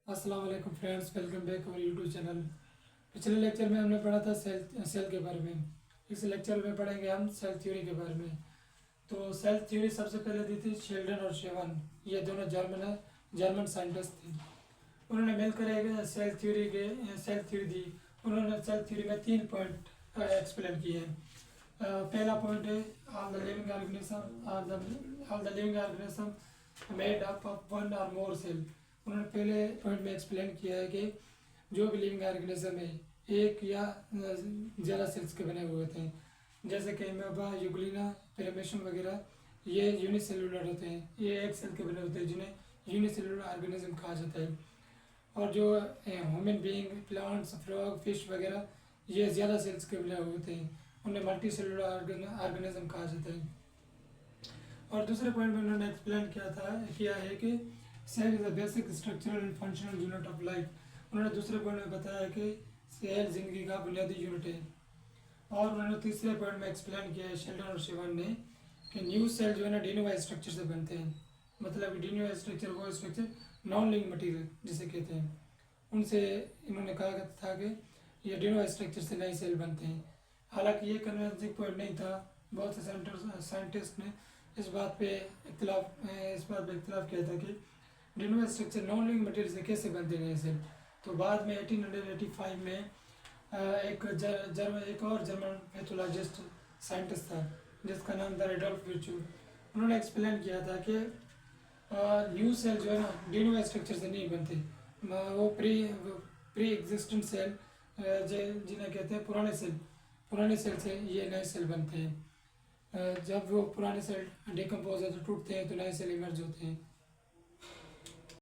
अस्सलाम वालेकुम friends, welcome back our YouTube channel. पिछले लेक्चर में हमने पढ़ा था सेल के बारे में। इस लेक्चर में पढ़ेंगे हम सेल थ्योरी के बारे में। तो सेल थ्योरी सबसे पहले दी थी शेल्डन और शेवन, ये दोनों जर्मन साइंटिस्ट थे। उन्होंने मिलकर एक सेल थ्योरी दी। उन्होंने सेल थ्योरी में 3 पॉइंट एक्सप्लेन किए हैं। पहला पॉइंट है all the living organism made up of one और मोर सेल। उन्होंने पहले पॉइंट में एक्सप्लेन किया है कि जो भी लिविंग ऑर्गेनिज्म है एक या ज़्यादा सेल्स के बने हुए होते हैं, जैसे कि अमीबा, यूग्लिना, पिरामिशियम वगैरह, ये यूनिसेलुलर होते हैं। ये एक सेल के बने होते हैं जिन्हें यूनिसेलुलर ऑर्गेनिज्म कहा जाता है। और जो human being, plants, frog, fish वगैरह, ये ज़्यादा सेल्स के बने हुए होते हैं, उन्हें मल्टी सेलुलर ऑर्गेनिज्म कहा जाता है। और दूसरे पॉइंट में उन्होंने एक्सप्लेन किया है कि cell is the basic structural and functional unit of life. उन्होंने दूसरे पॉइंट में बताया कि सेल जिंदगी का बुनियादी यूनिट है। और उन्होंने तीसरे पॉइंट में एक्सप्लेन किया है शेल्डन और शिवन ने कि न्यू सेल जो है ना डिनोवा स्ट्रक्चर से बनते हैं। मतलब डिनोवा स्ट्रक्चर वो स्ट्रक्चर नॉन लिविंग मटीरियल जिसे कहते हैं, उनसे इन्होंने कहा था कि ये डिनोवा स्ट्रक्चर से नए सेल बनते हैं। हालांकि ये कन्विंसिंग पॉइंट नहीं था। बहुत से साइंटिस्ट ने इस बात पे इख्तलाफ किया था कि Dinova structure non living material से कैसे बनते हैं सेल। तो बाद में 1885 में एक और जर्मन पैथोलॉजिस्ट साइंटिस्ट था जिसका नाम था रेडोल्फ विर्चू। उन्होंने एक्सप्लेन किया था कि न्यू सेल जो है ना डिनोवा स्ट्रक्चर से नहीं बनते, वो प्री एग्जिस्टेंट सेल जिन्हें कहते हैं पुराने सेल से ये नए सेल बनते हैं। जब वो पुराने सेल डिकम्पोज होते टूटते हैं तो नए सेल इमर्ज होते हैं।